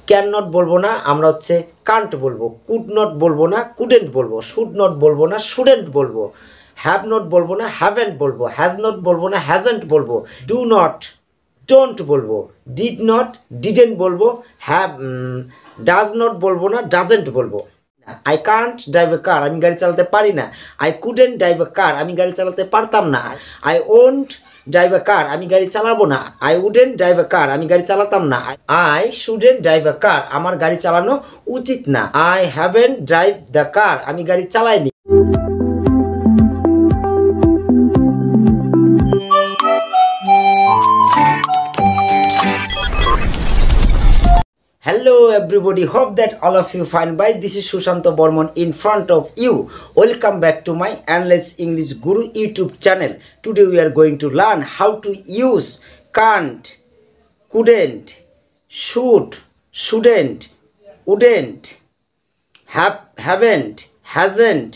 Can not বলবো না, আমরা হচ্ছে কান্ট বলবো। কুড নট বলবো না, কুডেন্ট বলবো। শুড নট বলবো না, শুডেন্ট বলবো। হ্যাভ নট বলবো না, হ্যাভেন্ট বলবো। হ্যাজ নট বলবো না, হ্যাজেন্ট বলবো। ডু নট, ডোন্ট বলবো। ডিড নট, ডিডেন্ট বলবো। হ্যাভ ডাজ নট বলবো না, ডাজেন্ট বলবো। আই কান্ট ড্রাইভ এ কার, আমি গাড়ি চালাতে পারি না। আই কুডেন্ট ড্রাইভ এ কার, আমি গাড়ি চালাতে পারতাম না। আই ওন্ট ড্রাইভ এ কার, আমি গাড়ি চালাবো না। আই উডেন্ট ড্রাইভ এ কার, আমি গাড়ি চালাতাম না। আই শুডেন্ট ড্রাইভ এ কার, আমার গাড়ি চালানো উচিত না। I haven't drive the car, আমি গাড়ি চালাইনি। Hello everybody, hope that all of you fine by. This is Sushanto Bormon in front of you. Welcome back to my Endless English Guru YouTube channel. Today we are going to learn how to use can't, couldn't, should, shouldn't, wouldn't, haven't, hasn't,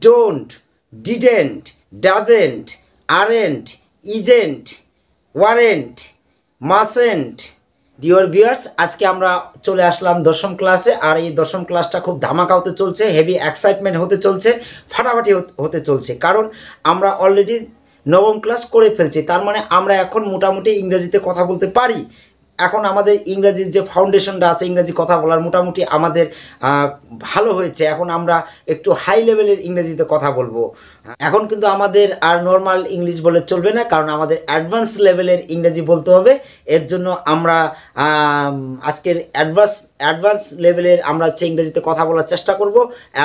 don't, didn't, doesn't, aren't, isn't, weren't, mustn't. Dear viewers, আজকে আমরা চলে আসলাম দশম ক্লাসে। আর এই দশম ক্লাসটা খুব ধামাকা হতে চলছে, হেভি এক্সাইটমেন্ট হতে চলছে, ফাটাফাটি হতে চলছে। কারণ আমরা অলরেডি নবম ক্লাস করে ফেলছি, তার মানে আমরা এখন মোটামুটি ইংরেজিতে কথা বলতে পারি। এখন আমাদের ইংরেজির যে ফাউন্ডেশনটা আছে, ইংরেজি কথা বলার মোটামুটি আমাদের ভালো হয়েছে। এখন আমরা একটু হাই লেভেলের ইংরেজিতে কথা বলবো। এখন কিন্তু আমাদের আর নর্মাল ইংলিশ বলে চলবে না, কারণ আমাদের অ্যাডভান্স লেভেলের ইংরেজি বলতে হবে। এর জন্য আমরা আজকের অ্যাডভান্স লেভেলের আমরা হচ্ছে ইংরেজিতে কথা বলার চেষ্টা করব।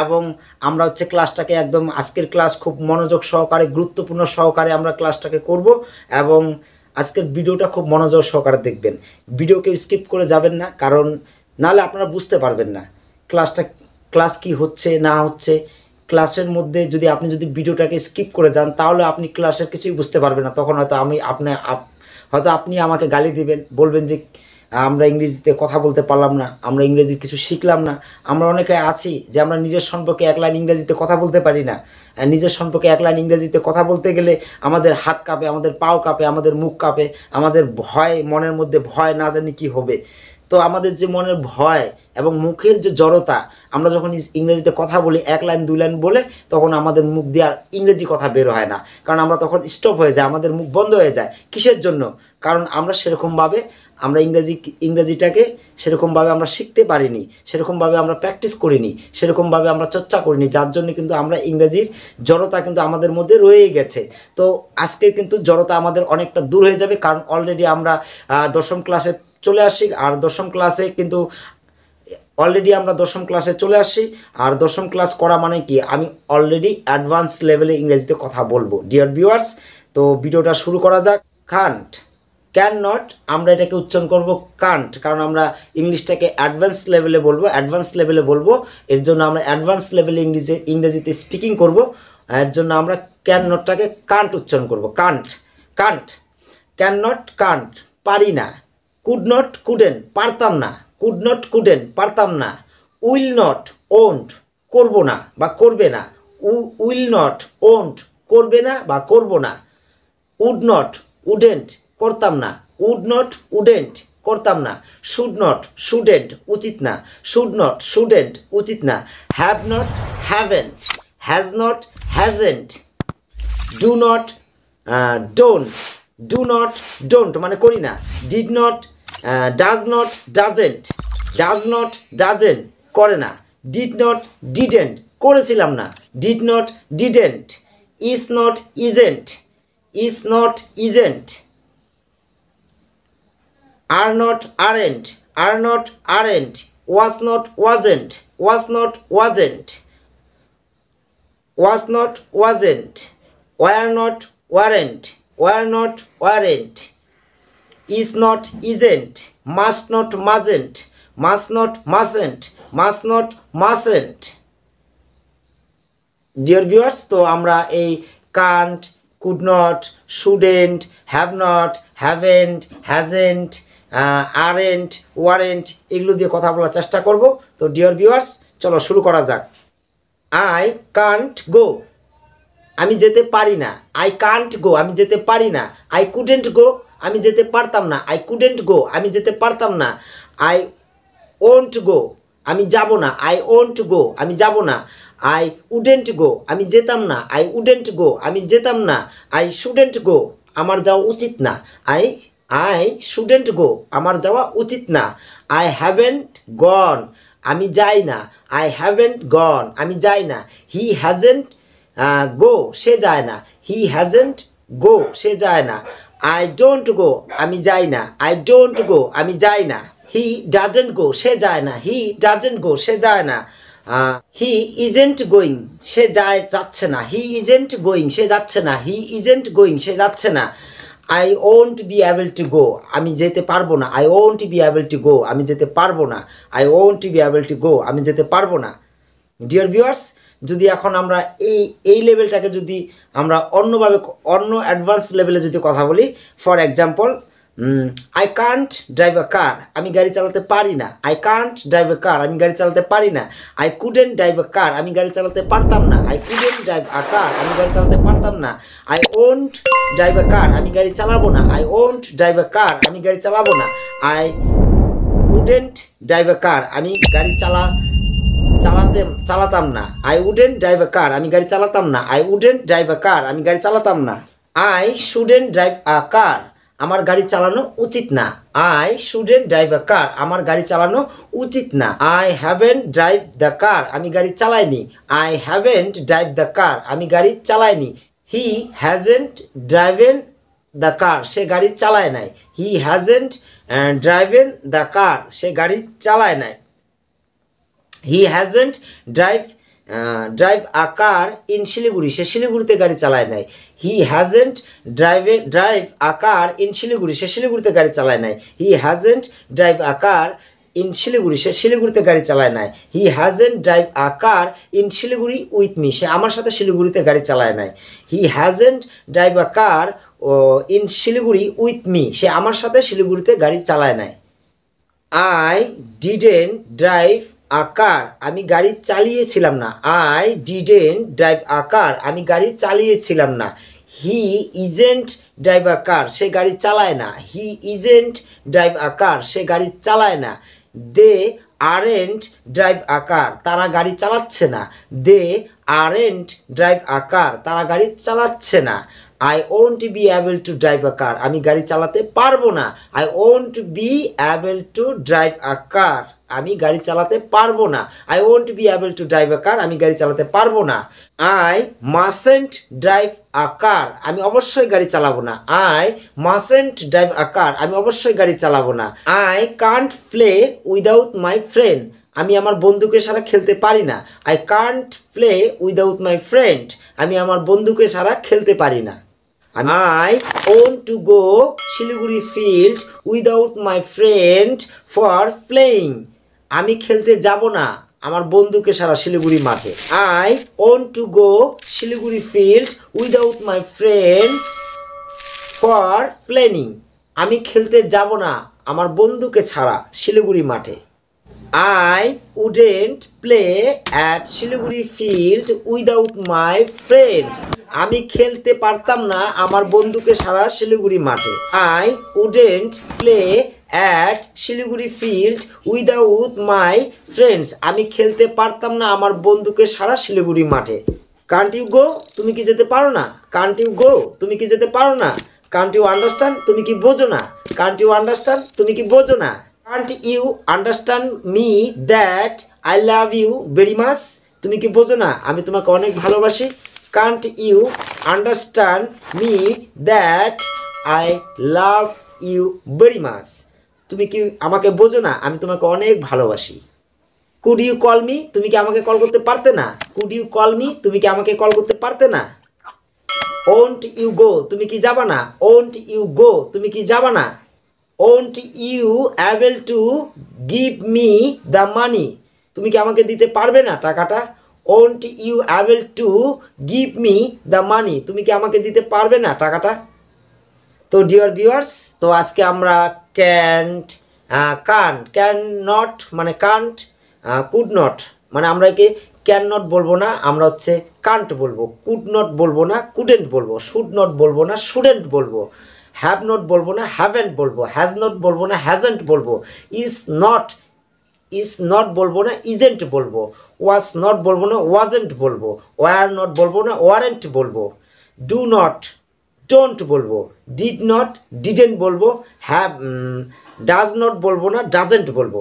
এবং আমরা হচ্ছে ক্লাসটাকে একদম আজকের ক্লাস খুব মনোযোগ সহকারে, গুরুত্বপূর্ণ সহকারে আমরা ক্লাসটাকে করব। এবং আজকের ভিডিওটা খুব মনোযোগ সহকারে দেখবেন, ভিডিওকে স্কিপ করে যাবেন না, কারণ নাহলে আপনারা বুঝতে পারবেন না ক্লাস কি হচ্ছে না হচ্ছে। ক্লাসের মধ্যে আপনি যদি ভিডিওটাকে স্কিপ করে যান, তাহলে আপনি ক্লাসের কিছুই বুঝতে পারবেন না। তখন হয়তো আপনি আমাকে গালি দিবেন, বলবেন যে আমরা ইংরেজিতে কথা বলতে পারলাম না, আমরা ইংরেজি কিছু শিখলাম না। আমরা অনেকে আছি যে আমরা নিজের সম্পর্কে এক লাইন ইংরেজিতে কথা বলতে পারি না। নিজের সম্পর্কে এক লাইন ইংরেজিতে কথা বলতে গেলে আমাদের হাত কাঁপে, আমাদের পাও কাঁপে, আমাদের মুখ কাঁপে, আমাদের ভয়, মনের মধ্যে ভয়, না জানি কী হবে। তো আমাদের যে মনের ভয় এবং মুখের যে জড়তা, আমরা যখন ইংরেজিতে কথা বলি এক লাইন দুই লাইন বলে, তখন আমাদের মুখ দিয়ে আর ইংরেজি কথা বের হয় না। কারণ আমরা তখন স্টপ হয়ে যায়, আমাদের মুখ বন্ধ হয়ে যায়। কিসের জন্য? কারণ আমরা সেরকমভাবে আমরা ইংরেজিটাকে সেরকমভাবে আমরা শিখতে পারিনি, সেরকমভাবে আমরা প্র্যাকটিস করিনি, সেরকমভাবে আমরা চর্চা করিনি, যার জন্য কিন্তু আমরা ইংরেজির জড়তা কিন্তু আমাদের মধ্যে রয়েই গেছে। তো আজকে কিন্তু জড়তা আমাদের অনেকটা দূর হয়ে যাবে, কারণ অলরেডি আমরা দশম ক্লাসে চলে আসি। আর দশম ক্লাসে কিন্তু অলরেডি আমরা দশম ক্লাসে চলে আসি। আর দশম ক্লাস করা মানে কি, আমি অলরেডি অ্যাডভান্স লেভেলে ইংরেজিতে কথা বলবো। ডিয়ার ভিউয়ার্স, তো ভিডিওটা শুরু করা যাক। কান্ট, ক্যান নট, আমরা এটাকে উচ্চারণ করব কান্ট, কারণ আমরা ইংলিশটাকে অ্যাডভান্স লেভেলে বলবো। এর জন্য আমরা অ্যাডভান্স লেভেলে ইংরেজিতে স্পিকিং করব। এর জন্য আমরা ক্যান নটটাকে কান্ট উচ্চারণ করব। কান্ট, ক্যান নট, কান্ট, পারি না। কুড নট, কুডেন্ট, পারতাম না। কুড নট, কুডেন্ট, পারতাম না। উইল নট, ওন্ট, করব না বা করবে না। উইল নট, ওন্ট, করবে না বা করব না। উড নট, উডেন্ট, করতাম না। উড নট, উডেন্ট, করতাম না। শুড নট, শুডেন্ট, উচিত না। শুড নট, শুডেন্ট, উচিত না। Have not, haven't, has not, hasn't. Do not, don't, do not, don't মানে করি না। Did not, does not, doesn't, does not, doesn't, করে না। ডিড নট, ডিডেন্ট, করেছিলাম না। Did not, didn't. Is not, isn't, is not, isn't. Are not, aren't, are not, aren't. Was not, wasn't, was not, wasn't. Was not, wasn't. Were not, weren't, were not, weren't. Is not, isn't. Must not, mustn't, must not, mustn't, must not, mustn't. Dear viewers, তো আমরা এই can't, could not, shouldn't, have not, haven't, hasn't, aren't, weren't এগুলো দিয়ে কথা বলার চেষ্টা করব। তো ডিয়ার ভিউয়ার্স, চলো শুরু করা যাক। আই কান্ট গো, আমি যেতে পারি না। আই কান্ট গো, আমি যেতে পারি না। আই কুডেন্ট গো, আমি যেতে পারতাম না। আই কুডেন্ট গো, আমি যেতে পারতাম না। আই ওন্ট গো, আমি যাব না। আই ওন্ট গো, আমি যাব না। আই উডেন্ট গো, আমি যেতাম না। আই উডেন্ট গো, আমি যেতাম না। আই শুডেন্ট গো, আমার যাওয়া উচিত না। আই আই শুডেন্ট গো, আমার যাওয়া উচিত না। আই হ্যাভেন্ট গন, আমি যাই না। আই হ্যাভেন্ট গন, আমি যাই না। হি হ্যাজেন্ট গো, সে যায় না। হি হ্যাজেন্ট গো, সে যায় না। আই ডোন্ট গো, আমি যাই না। আই ডোন্ট গো, আমি যাই না। হি ডাজেন্ট গো, সে যায় না। হি ডাজেন্ট গো, সে যায় না। হি ইজেন্ট গোয়িং, সে যাচ্ছে না। হি ইজেন্ট গোয়িং, সে যাচ্ছে না। হি ইজেন্ট গোয়িং, সে যাচ্ছে না। I won't be able to go, আমি যেতে পারবো না। I won't be able to go, আমি যেতে পারবো না। I won't be able to go, আমি যেতে পারবো না। ডিয়ার ভিউয়ার্স, যদি এখন আমরা এই লেভেলটাকে যদি আমরা অন্যভাবে অন্য অ্যাডভান্স লেভেলে যদি কথা বলি, for example, I can't drive a car, আমি গাড়ি চালাতে পারি না। I can't drive a car, আমি গাড়ি চালাতে পারি না। I couldn't drive a car, আমি গাড়ি চালাতে পারতাম না। I couldn't drive a car, আমি গাড়ি চালাতে পারতাম না। I won't drive a car, আমি গাড়ি চালাবো না। I won't drive a car, আমি গাড়ি চালাবো না। I wouldn't drive a car, আমি গাড়ি চালাতাম না। I wouldn't drive a car, আমি গাড়ি চালাতাম না। I wouldn't drive a car, আমি গাড়ি চালাতাম না। I shouldn't drive a car, আমার গাড়ি চালানো উচিত না। I shouldn't drive a car, আমার গাড়ি চালানো উচিত না। I haven't drive the car, আমি গাড়ি চালাইনি। I haven't drive the car, আমি গাড়ি চালাইনি। He hasn't driven the car, সে গাড়ি চালায় নাই। He hasn't driven the car, সে গাড়ি চালায় নাই। He hasn't drive a car in Siliguri, সে শিলিগুড়িতে গাড়ি চালায় নাই। He hasn't drive a car in Siliguri, সে শিলিগুড়িতে গাড়ি চালায় নাই। He hasn't drive a car in Siliguri, সে শিলিগুড়িতে গাড়ি চালায় নাই। He hasn't drive a car in Siliguri with me, সে আমার সাথে শিলিগুড়িতে গাড়ি চালায় নাই। He hasn't drive a car in Siliguri with me, সে আমার সাথে শিলিগুড়িতে গাড়ি চালায় নাই। I didn't drive a car, আমি গাড়ি চালিয়েছিলাম না। I didn't drive a car, আমি গাড়ি চালিয়েছিলাম না। হি ইজেন্ট ড্রাইভ আ কার, সে গাড়ি চালায় না। হি ইজেন্ট ড্রাইভ আ কার, সে গাড়ি চালায় না। দে আরেন্ট ড্রাইভ আ কার, তারা গাড়ি চালাচ্ছে না। দে আরেন্ট ড্রাইভ আ কার, তারা গাড়ি চালাচ্ছে না। I won't be able to drive a car, আমি গাড়ি চালাতে পারবো না। I won't be able to drive a car, আমি গাড়ি চালাতে পারবো না। I won't be able to drive a car, আমি গাড়ি চালাতে পারবো না। I mustn't drive a car, আমি অবশ্যই গাড়ি চালাবো না। I mustn't drive a car, আমি অবশ্যই গাড়ি চালাবো না। I can't play without my friend, আমি আমার বন্ধুকে ছাড়া খেলতে পারি না। I can't play without my friend, আমি আমার বন্ধুকে ছাড়া খেলতে পারি না। I won't to go Siliguri field without my friend for playing, আমি খেলতে যাব না আমার বন্ধুকে ছাড়া শিলিগুড়ি মাঠে। I won't to go Siliguri field without my friends for playing, আমি খেলতে যাব না আমার বন্ধুকে ছাড়া শিলিগুড়ি মাঠে। I wouldn't play at Siliguri field without my friends, আমি খেলতে পারতাম না আমার বন্ধুকে ছাড়া শিলিগুড়ি মাঠে। I wouldn't play at Siliguri field without my friends, আমি খেলতে পারতাম না আমার বন্ধুকে ছাড়া শিলিগুড়ি মাঠে। কান্ট ইউ গো, তুমি কি যেতে পারো না? কান্ট ইউ গো, তুমি কি যেতে পারো না? কান্ট ইউ আন্ডারস্ট্যান্ড, তুমি কি বোঝো না? কান্ট ইউ আন্ডারস্ট্যান্ড, তুমি কি বোঝো না? Can't you understand me that I love you very much, তুমি কি বোঝো না আমি তোমাকে অনেক ভালোবাসি? Can't you understand me that I love you very much, তুমি কি আমাকে বোঝো না আমি তোমাকে অনেক ভালোবাসি। কুড ইউ কল মি, তুমি কি আমাকে কল করতে পারতে না? কুড ইউ কল মি, তুমি কি আমাকে কল করতে পারতে না? ওন্ট ইউ গো, তুমি কি যাবা না? ওন্ট ইউ গো, তুমি কি যাবা না? Won't you able to give me the money, তুমি কি আমাকে দিতে পারবে না টাকাটা? Won't you able to give me the money, তুমি কি আমাকে দিতে পারবে না টাকাটা? তো ডিয়ার ভিউয়ার্স, তো আজকে আমরা ক্যান্ট, ক্যান নট মানে কান্ট, কুড নট মানে আমরা একে ক্যান নট বলবো না, আমরা হচ্ছে কান্ট বলবো। কুড নট বলবো না, কুডেন্ট বলবো। শুড নট বলবো না, শুডেন্ট বলবো। হ্যাভ নট বলবো না, হ্যাভেন্ট বলবো। হ্যাজ নট বলবো না, হ্যাজেন্ট বলবো। ইজ নট ইজ নট বলবো না, ইজেন্ট বলবো। ওয়াজ নট বলবো না, ওয়াজেন্ট বলবো। ওয়ার নট বলবো না, ওয়ারেন্ট বলবো। ডু নট, ডোন্ট বলবো। ডিড নট, ডিডেন্ট বলবো। হ্যাভ, ডাজ নট বলবো না, ডাজেন্ট বলবো।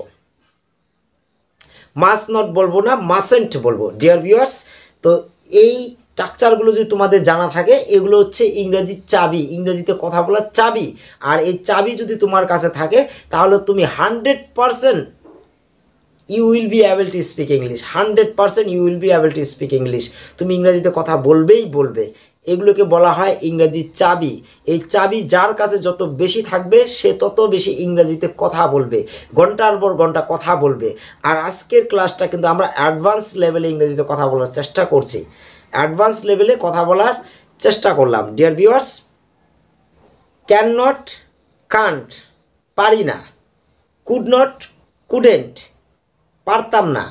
মাস্ট নট বলবো না, মাসেন্ট বলবো। ডিয়ার ভিউয়ার্স, তো এই স্ট্রাকচারগুলো যদি তোমাদের জানা থাকে, এগুলো হচ্ছে ইংরেজির চাবি, ইংরেজিতে কথা বলার চাবি। আর এই চাবি যদি তোমার কাছে থাকে তাহলে তুমি 100% you will be able to speak English. 100% you will be able to speak English. তুমি ইংরেজিতে কথা বলবেই বলবে। এগুলোকে বলা হয় ইংরেজির চাবি। এই চাবি যার কাছে যত বেশি থাকবে সে তত বেশি ইংরেজিতে কথা বলবে, ঘন্টার পর ঘন্টা কথা বলবে। আর আজকের ক্লাসটা কিন্তু আমরা অ্যাডভান্স লেভেলে ইংরেজিতে কথা বলার চেষ্টা করছি, অ্যাডভান্স লেভেলে কথা বলার চেষ্টা করলাম। Dear viewers, can not, can't, পারি না। কুড নট, কুডেন্ট, পারতাম না।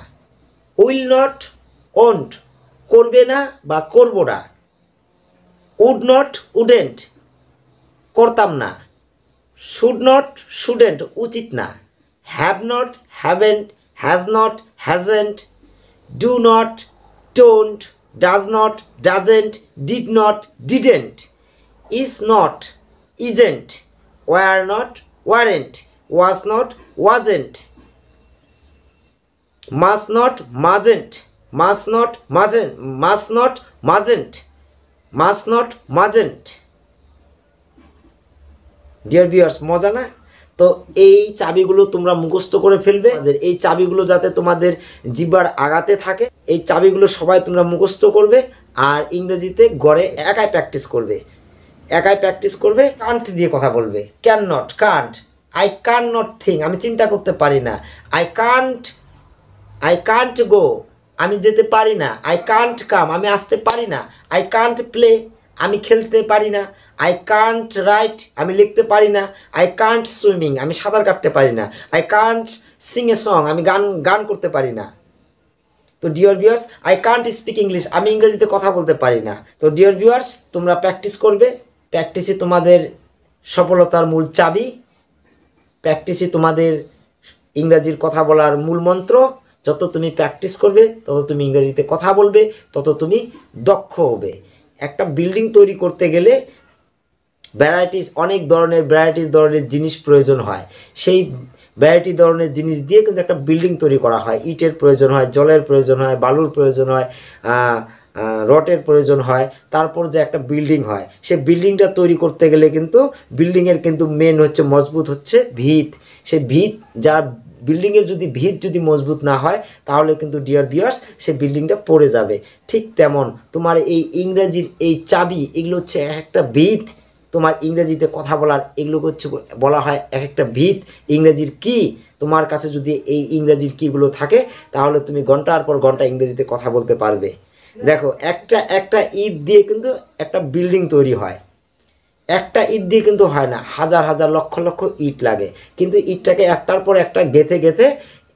উইল নট, ওন্ট, করবে না বা করব না। উড নট, উডেন্ট, করতাম না। শুড নট, শুডেন্ট, উচিত না। Have not, haven't, has not, hasn't, do not, don't, does not, doesn't, did not, didn't, is not, isn't, were not, weren't, was not, wasn't, must not, mustn't, must not, mustn't, must not, mustn't, must not, mustn't. Dear viewers, মজা না? তো এই চাবিগুলো তোমরা মুখস্থ করে ফেলবে। এই চাবিগুলো যাতে তোমাদের জিহ্বার আগাতে থাকে, এই চাবিগুলো সবাই তোমরা মুখস্থ করবে। আর ইংরেজিতে গড়ে একাই প্র্যাকটিস করবে, একাই প্র্যাকটিস করবে। কান্ট দিয়ে কথা বলবে। Can not, can't. I can not think, আমি চিন্তা করতে পারি না। আই কান্ট গো, আমি যেতে পারি না। আই কান্ট কাম, আমি আসতে পারি না। আই কান্ট প্লে, আমি খেলতে পারি না। আই কান্ট রাইট, আমি লিখতে পারি না। আই কান্ট সুইমিং, আমি সাঁতার কাটতে পারি না। I Kant Singh a song, আমি গান করতে পারি না। তো dear viewers, I can't speak English, আমি ইংরেজিতে কথা বলতে পারি না। তো ডিয়ার ভিউয়ার্স, তোমরা প্র্যাকটিস করবে। প্র্যাকটিসই তোমাদের সফলতার মূল চাবি। প্র্যাকটিসই তোমাদের ইংরাজির কথা বলার মূল মন্ত্র। যত তুমি প্র্যাকটিস করবে তত তুমি ইংরেজিতে কথা বলবে, তত তুমি দক্ষ হবে। একটা বিল্ডিং তৈরি করতে গেলে অনেক ধরনের ধরনের জিনিস প্রয়োজন হয়। সেই ভ্যারাইটি ধরনের জিনিস দিয়ে কিন্তু একটা বিল্ডিং তৈরি করা হয়। ইটের প্রয়োজন হয়, জলের প্রয়োজন হয়, বালুর প্রয়োজন হয়, রটের প্রয়োজন হয়। তারপর যে একটা বিল্ডিং হয়, সেই বিল্ডিংটা তৈরি করতে গেলে কিন্তু বিল্ডিংয়ের কিন্তু মেন হচ্ছে মজবুত হচ্ছে ভিত। সেই ভিত, যার বিল্ডিংয়ের যদি ভিত যদি মজবুত না হয় তাহলে কিন্তু ডিয়ার ভিউয়ার্স সেই বিল্ডিংটা পড়ে যাবে। ঠিক তেমন তোমার এই ইংরেজির এই চাবি, এগুলো হচ্ছে একটা ভিত। তোমার ইংরেজিতে কথা বলার এগুলো হচ্ছে বলা হয় এক একটা ভিত, ইংরেজির কি। তোমার কাছে যদি এই ইংরেজির কিগুলো থাকে তাহলে তুমি ঘন্টার পর ঘন্টা ইংরেজিতে কথা বলতে পারবে। দেখো, একটা ইট দিয়ে কিন্তু একটা বিল্ডিং তৈরি হয়। একটা ইট দিয়ে কিন্তু হয় না, হাজার হাজার লক্ষ লক্ষ ইট লাগে। কিন্তু ইটটাকে একটার পর একটা গেঁথে গেঁথে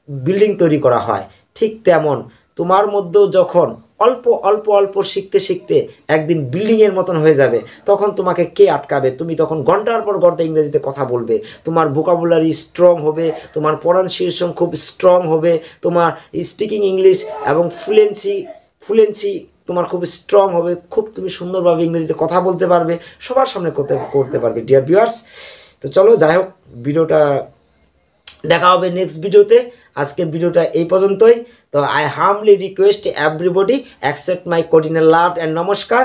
বিল্ডিং তৈরি করা হয়। ঠিক তেমন তোমার মধ্যেও যখন অল্প অল্প অল্প শিখতে শিখতে একদিন বিল্ডিংয়ের মতন হয়ে যাবে, তখন তোমাকে কে আটকাবে? তুমি তখন ঘন্টার পর ঘন্টা ইংরেজিতে কথা বলবে। তোমার ভোকাবুলারি স্ট্রং হবে, তোমার প্রনাউন্সিয়েশন খুব স্ট্রং হবে, তোমার স্পিকিং ইংলিশ এবং ফ্লুয়েন্সি তোমার খুব স্ট্রং হবে। খুব তুমি সুন্দরভাবে ইংরেজিতে কথা বলতে পারবে, সবার সামনে করতে পারবে। ডিয়ার ভিউয়ার্স, তো চলো, যাই হোক, ভিডিওটা দেখা হবে নেক্সট ভিডিওতে। আজকের ভিডিওটা এই পর্যন্তই। তো I humbly request everybody accept my cordial love and নমস্কার।